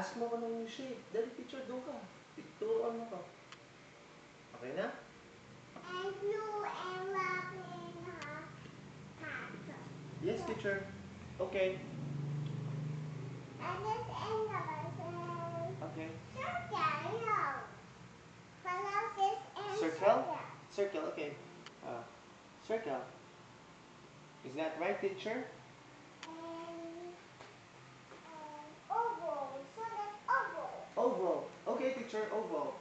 Ask mo kung anong shape. Dali, teacher, doon ka. Turuan mo ka. Okay na? And blue and black and hat. Yes, teacher. Okay. And this and the person. Okay. Circle, no. Follow this and Circle? Circle, okay. Circle. Is that right, teacher? And oval. So that's oval. Oval. Okay, teacher, oval.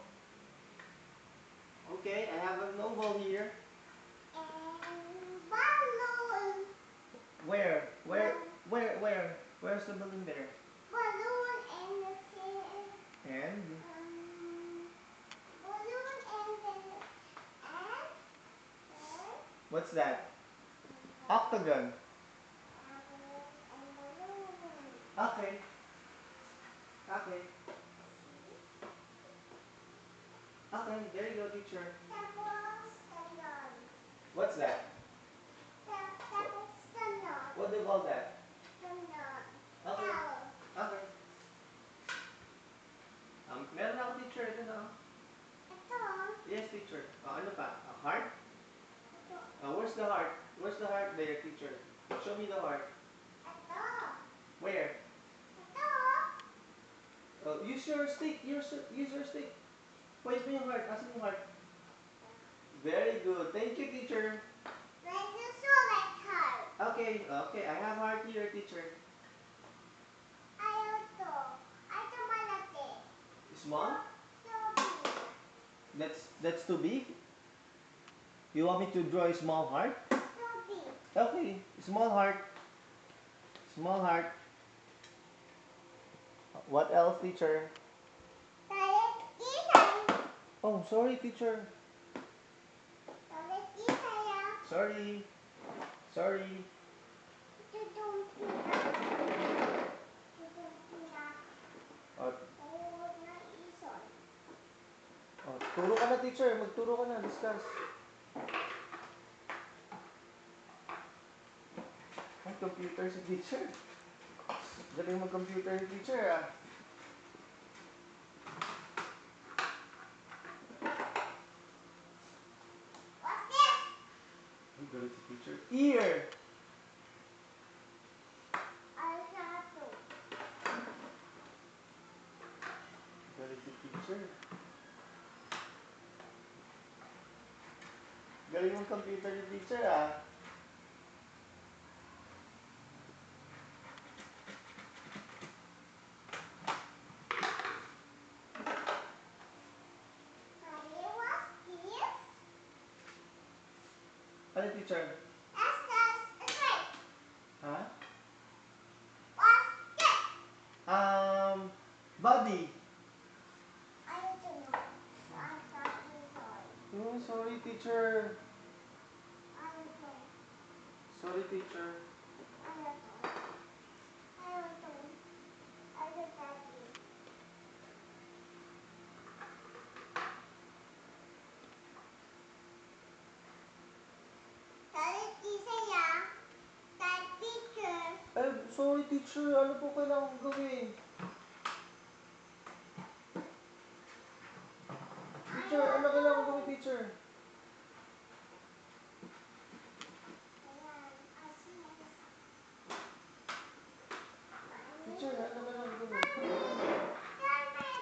Okay, I have an oval here. And balloon. Where? Where's the balloon there? Balloon and the thing. And? Balloon and then What's that? Octagon. and balloon. Okay. Okay. Okay, there you go, teacher. Tapos ganon. What's that? Tapos ganon. What do you call that? Ganon. Okay. Tapos. Okay. Meron ako, teacher. Ito na. Ito. Yes, teacher. Ano pa? A heart? Ito. Where's the heart? Where's the heart there, teacher? Show me the heart. Ito. Where? Ito. Use your stick. Use your stick. Where's yung heart? Asan yung heart? Very good. Thank you, teacher. Let's just select heart. Okay. Okay. I have heart here, teacher. Ayaw to. Ito malaki. Small? So big. That's too big. You want me to draw a small heart? So big. Okay. Small heart. Small heart. What else, teacher? Tarik isan. Oh, sorry, teacher. Tarik isa ya. Sorry. Sorry. Tutong pina. Tutong pina. Oh, Huwag na ison. turo ka na, teacher. Magturo ka na. Discuss. Ay, computer si teacher. Galing mag-computer si teacher, ah. What's this? Ay, galing si teacher. Ear. Alsato. Galing si teacher. Galing mag-computer si teacher, ah. What's this? Ano, teacher? That's right. Ha? What's this? Body. I don't know. I'm sorry. Oh, sorry, teacher. I don't know. Sorry, teacher. I don't know. I don't know. I don't know. Tarik isa ya. That picture. Sorry, teacher. Ano po kailangan gawin?